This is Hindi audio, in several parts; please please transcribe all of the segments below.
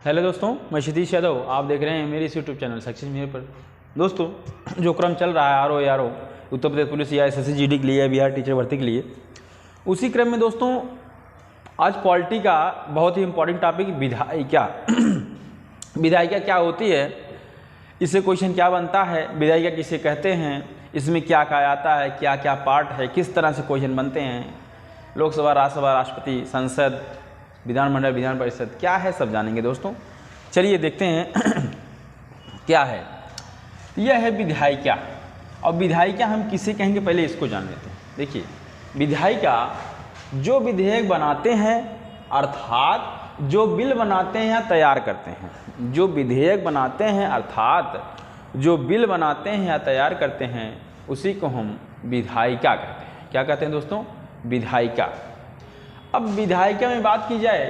हेलो दोस्तों, मैं क्षितिज यादव। आप देख रहे हैं मेरे इस यूट्यूब चैनल सक्सेस मेरे पर। दोस्तों, जो क्रम चल रहा है R O Uttar Pradesh police या SSC GD के लिए, बिहार टीचर भर्ती के लिए, उसी क्रम में दोस्तों आज पॉलिटी का बहुत ही इम्पोर्टेंट टॉपिक विधायिका। विधायिका क्या होती है, इससे क्वेश्चन क्या बनता है, विधायिका किसे कहते हैं, इसमें क्या क्या आता है, क्या क्या पार्ट है, किस तरह से क्वेश्चन बनते हैं, लोकसभा, राज्यसभा, राष्ट्रपति, संसद, विधानमंडल, विधान परिषद क्या है, सब जानेंगे दोस्तों। चलिए देखते हैं क्या है। यह है विधायिका। और विधायिका हम किसे कहेंगे, पहले इसको जान लेते हैं। देखिए, विधायिका जो विधेयक बनाते हैं, अर्थात जो बिल बनाते हैं या तैयार करते हैं, जो विधेयक बनाते हैं अर्थात जो बिल बनाते हैं या तैयार करते हैं, उसी को हम विधायिका कहते हैं। क्या कहते हैं दोस्तों? विधायिका। अब विधायिका में बात की जाए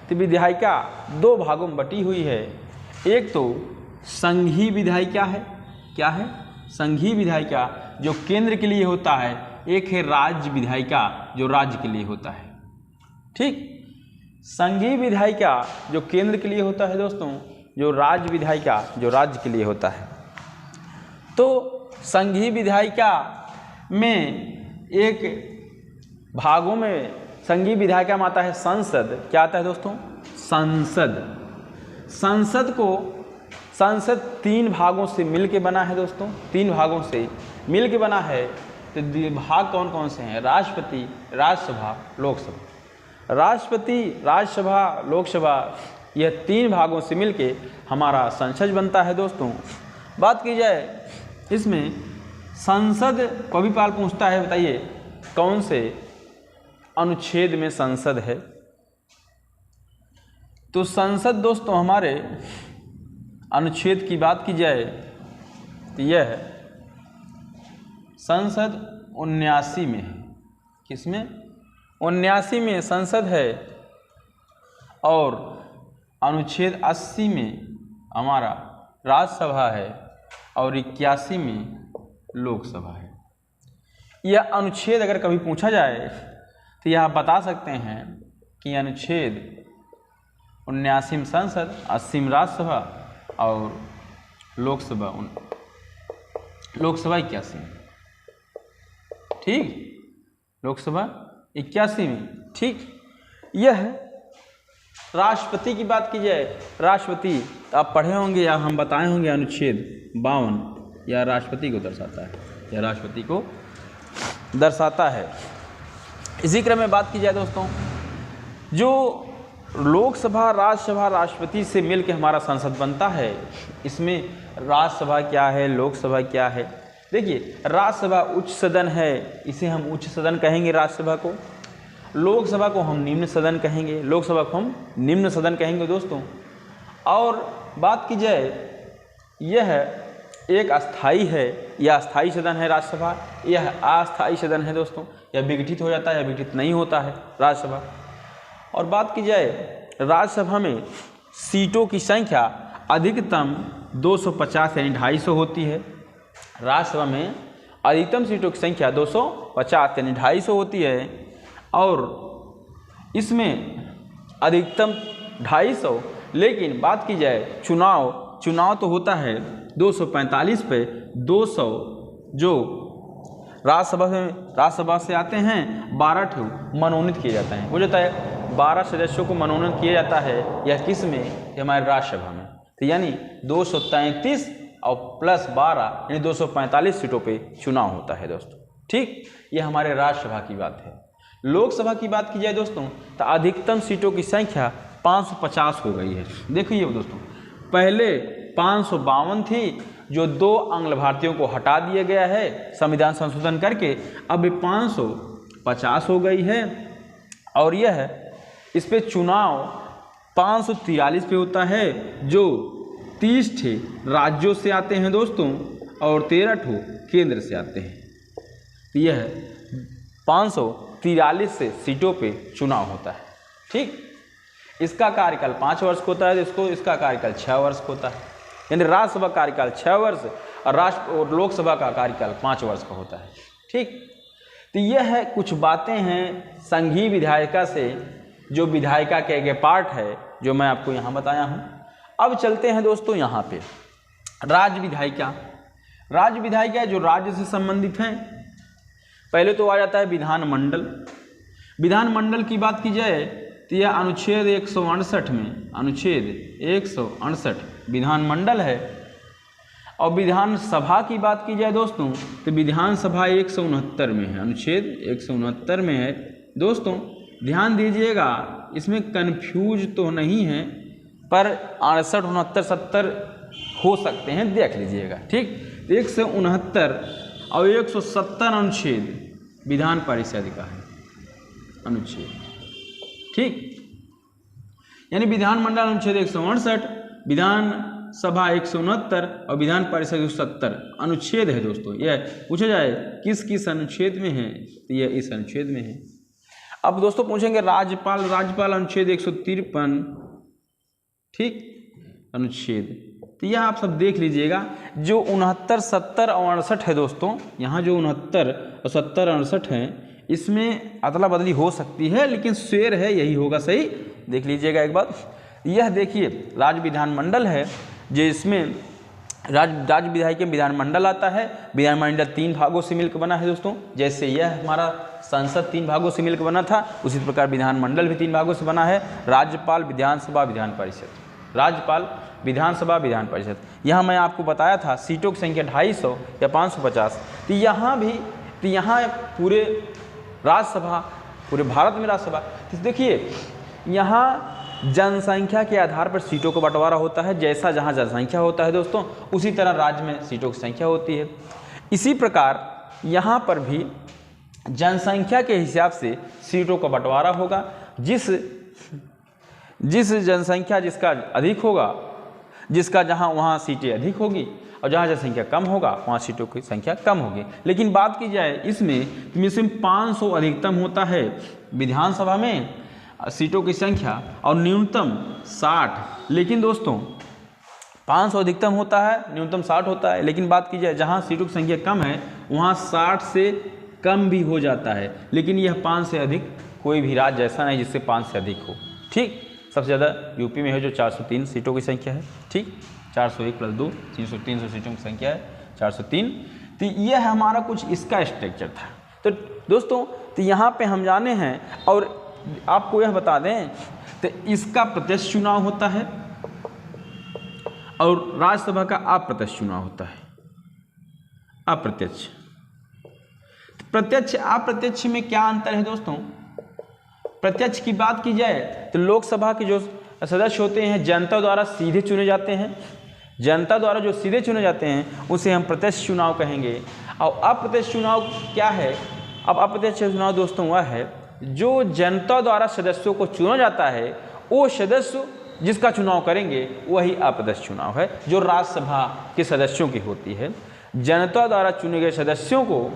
तो विधायिका दो भागों में बटी हुई है। एक तो संघीय विधायिका है। क्या है? संघीय विधायिका जो केंद्र के लिए होता है। एक है राज्य विधायिका जो राज्य के लिए होता है। ठीक, संघीय विधायिका जो केंद्र के लिए होता है दोस्तों, जो राज्य विधायिका जो राज्य के लिए होता है। तो संघीय विधायिका में एक भागों में संघीय विधायिका में आता है संसद। क्या आता है दोस्तों? संसद। संसद तीन भागों से मिल के बना है दोस्तों, तीन भागों से मिल के बना है। तो भाग कौन कौन से हैं? राष्ट्रपति, राज्यसभा, लोकसभा। राष्ट्रपति, राज्यसभा, लोकसभा, यह तीन भागों से मिल के हमारा संसद बनता है दोस्तों। बात की जाए इसमें संसद को भी पाल पूछता है, बताइए कौन से अनुच्छेद में संसद है? तो संसद दोस्तों हमारे अनुच्छेद की बात की जाए तो यह है संसद 79 में है। किसमें? 79 में संसद है। और अनुच्छेद 80 में हमारा राज्यसभा है और 81 में लोकसभा है। यह अनुच्छेद अगर कभी पूछा जाए तो यह बता सकते हैं कि अनुच्छेद 79 में संसद, 80 में राज्यसभा और लोकसभा 81 में। ठीक, लोकसभा 81 में। ठीक, यह है। राष्ट्रपति की बात की जाए, राष्ट्रपति आप पढ़े होंगे या हम बताए होंगे, अनुच्छेद 52 या राष्ट्रपति को दर्शाता है, या राष्ट्रपति को दर्शाता है। इसी क्रम में बात की जाए दोस्तों, जो लोकसभा, राज्यसभा, राष्ट्रपति से मिलकर हमारा संसद बनता है, इसमें राज्यसभा क्या है, लोकसभा क्या है? देखिए, राज्यसभा उच्च सदन है, इसे हम उच्च सदन कहेंगे राज्यसभा को। लोकसभा को हम निम्न सदन कहेंगे, लोकसभा को हम निम्न सदन कहेंगे दोस्तों। और बात की जाए, यह एक अस्थाई है या अस्थाई सदन है राज्यसभा, यह अस्थाई सदन है दोस्तों। यह विघटित हो जाता है या विघटित नहीं होता है राज्यसभा। और बात की जाए राज्यसभा में सीटों की संख्या अधिकतम 250 यानी 250 होती है। राज्यसभा में अधिकतम सीटों की संख्या 250 यानी 250 होती है। और इसमें अधिकतम 250, लेकिन बात की जाए चुनाव तो होता है 245 पे 200 जो राज्यसभा से आते हैं, 12 ठो मनोनीत किए जाते हैं। वो जाता है 12 सदस्यों को मनोनीत किया जाता है। यह किस में? हमारे राज्यसभा में। तो यानी 233 और प्लस 12 यानी 245 सीटों पे चुनाव होता है दोस्तों। ठीक, ये हमारे राज्यसभा की बात है। लोकसभा की बात की जाए दोस्तों तो अधिकतम सीटों की संख्या 550 हो गई है। देखिए दोस्तों, पहले 552 थी, जो 2 आंग्ल भारतीयों को हटा दिया गया है संविधान संशोधन करके, अब 550 हो गई है। और यह इस पे चुनाव 543 पे होता है, जो 30 ठे राज्यों से आते हैं दोस्तों और 13 ठो केंद्र से आते हैं। तो यह 543 से सीटों पे चुनाव होता है। ठीक, इसका कार्यकाल 5 वर्ष का होता है, इसका कार्यकाल 6 वर्ष का होता है। यानी राज्यसभा कार्यकाल 6 वर्ष और लोकसभा का कार्यकाल 5 वर्ष का होता है। ठीक, तो यह है कुछ बातें हैं संघीय विधायिका से, जो विधायिका के पार्ट है, जो मैं आपको यहाँ बताया हूँ। अब चलते हैं दोस्तों यहाँ पे राज्य विधायिका। राज्य विधायिका जो राज्य से संबंधित हैं, पहले तो आ जाता है विधानमंडल। विधानमंडल की बात की जाए तो यह अनुच्छेद 168 में, अनुच्छेद 168 विधानमंडल है। और विधानसभा की बात की जाए दोस्तों तो विधानसभा 169 में है, अनुच्छेद 169 में है। दोस्तों ध्यान दीजिएगा, इसमें कन्फ्यूज तो नहीं है, पर 68, 69, 70 हो सकते हैं, देख लीजिएगा। ठीक, 169 और 170 अनुच्छेद विधान परिषद का है अनुच्छेद। ठीक, यानी विधानमंडल अनुच्छेद 168, विधानसभा 169 और विधान परिषद 170 अनुच्छेद है दोस्तों। यह पूछा जाए किस किस अनुच्छेद में है तो यह इस अनुच्छेद में है। अब दोस्तों पूछेंगे राज्यपाल। राज्यपाल अनुच्छेद 153, ठीक, अनुच्छेद। तो यह आप सब देख लीजिएगा। जो 69, 70 और 68 है दोस्तों, यहाँ जो 69 और 70 और 68 हैं, इसमें अदला बदली हो सकती है, लेकिन शेर है यही होगा सही। देख लीजिएगा एक बात, यह देखिए राज्य विधानमंडल है, जो इसमें राज्य विधायिका विधानमंडल आता है। विधानमंडल 3 भागों से मिलकर बना है दोस्तों। जैसे यह हमारा संसद 3 भागों से मिलकर बना था, उसी प्रकार विधानमंडल भी 3 भागों से बना है। राज्यपाल, विधानसभा, विधान परिषद। राज्यपाल, विधानसभा, विधान परिषद। यहाँ मैं आपको बताया था सीटों की संख्या 250 या 550। तो यहाँ भी, तो यहाँ पूरे राज्यसभा, पूरे भारत में राज्यसभा। तो देखिए यहाँ जनसंख्या के आधार पर सीटों का बंटवारा होता है। जैसा जहाँ जनसंख्या होता है दोस्तों, उसी तरह राज्य में सीटों की संख्या होती है। इसी प्रकार यहाँ पर भी जनसंख्या के हिसाब से सीटों का बंटवारा होगा। जिस जनसंख्या जिसका अधिक होगा, जिसका जहाँ वहाँ सीटें अधिक होगी, और जहाँ जनसंख्या कम होगा वहाँ सीटों की संख्या कम होगी। लेकिन बात की जाए इसमें 500 अधिकतम होता है विधानसभा में सीटों की संख्या, और न्यूनतम 60। लेकिन दोस्तों 500 अधिकतम होता है, न्यूनतम 60 होता है। लेकिन बात की जाए जहाँ सीटों की संख्या कम है वहाँ 60 से कम भी हो जाता है। लेकिन यह 5 से अधिक कोई भी राज्य ऐसा नहीं जिससे 5 से अधिक हो। ठीक, सबसे ज़्यादा यूपी में है जो 403 सीटों की संख्या है। ठीक, 401 + 2 300 सीटों की संख्या है 403। तो यह हमारा कुछ इसका स्ट्रक्चर था। तो दोस्तों तो यहाँ पे हम जाने हैं, और आपको यह बता दें तो इसका प्रत्यक्ष चुनाव होता है और राज्यसभा का अप्रत्यक्ष चुनाव होता है। अप्रत्यक्ष, प्रत्यक्ष अप्रत्यक्ष में क्या अंतर है दोस्तों? प्रत्यक्ष की बात की जाए तो लोकसभा के जो सदस्य होते हैं जनता द्वारा सीधे चुने जाते हैं। जनता द्वारा जो सीधे चुने जाते हैं उसे हम प्रत्यक्ष चुनाव कहेंगे। और अप्रत्यक्ष चुनाव क्या है? अब अप्रत्यक्ष चुनाव दोस्तों वह है जो जनता द्वारा सदस्यों को चुना जाता है, वो सदस्य जिसका चुनाव करेंगे वही अप्रत्यक्ष चुनाव है, जो राज्यसभा के सदस्यों की होती है। जनता द्वारा चुने गए सदस्यों को,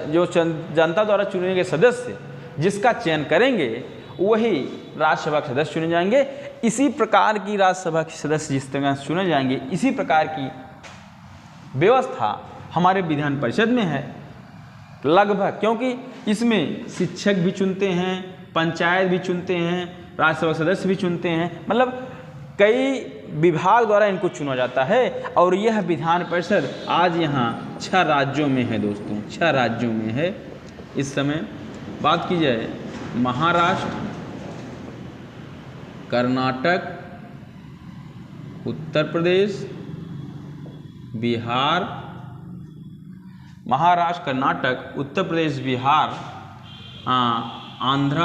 जो जनता द्वारा चुने गए सदस्य जिसका चयन करेंगे वही राज्यसभा के सदस्य चुने जाएंगे। इसी प्रकार की राज्यसभा के सदस्य जिस तरह से चुने जाएंगे, इसी प्रकार की व्यवस्था हमारे विधान परिषद में है लगभग, क्योंकि इसमें शिक्षक भी चुनते हैं, पंचायत भी चुनते हैं, राज्यसभा सदस्य भी चुनते हैं, मतलब कई विभाग द्वारा इनको चुना जाता है। और यह विधान परिषद आज यहाँ 6 राज्यों में है दोस्तों, 6 राज्यों में है इस समय। बात की जाए महाराष्ट्र, कर्नाटक, उत्तर प्रदेश, बिहार, महाराष्ट्र, कर्नाटक, उत्तर प्रदेश, बिहार, आंध्र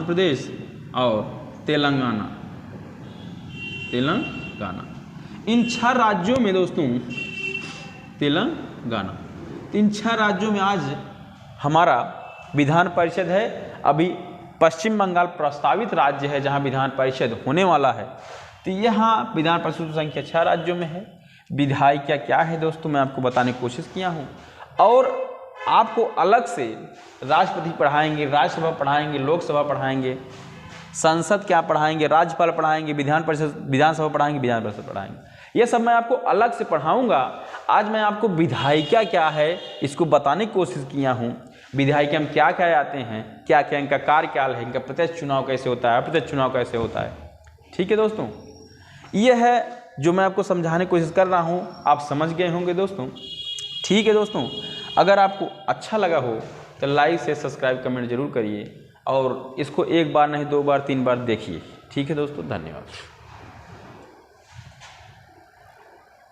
प्रदेश और तेलंगाना। इन 6 राज्यों में दोस्तों, तेलंगाना, इन 6 राज्यों में आज हमारा विधान परिषद है। अभी पश्चिम बंगाल प्रस्तावित राज्य है जहां विधान परिषद होने वाला है। तो यहाँ विधान परिषद की संख्या 6 राज्यों में है। विधायिका क्या है दोस्तों, मैं आपको बताने की कोशिश किया हूँ। और आपको अलग से राष्ट्रपति पढ़ाएंगे, राज्यसभा पढ़ाएंगे, लोकसभा पढ़ाएंगे, संसद क्या पढ़ाएंगे, राज्यपाल पढ़ाएंगे, विधान परिषद, विधानसभा पढ़ाएंगे, विधान परिषद पढ़ाएंगे। ये सब मैं आपको अलग से पढ़ाऊंगा। आज मैं आपको विधायिका क्या है इसको बताने की कोशिश किया हूँ। विधायिका में क्या क्या आते हैं, क्या क्या इनका कार्यकाल है, इनका प्रत्यक्ष चुनाव कैसे होता है, अप्रत्यक्ष चुनाव कैसे होता है। ठीक है दोस्तों, ये है जो मैं आपको समझाने की कोशिश कर रहा हूँ, आप समझ गए होंगे दोस्तों। ठीक है दोस्तों, अगर आपको अच्छा लगा हो तो लाइक से सब्सक्राइब कमेंट जरूर करिए और इसको एक बार नहीं 2 बार 3 बार देखिए। ठीक है दोस्तों, धन्यवाद।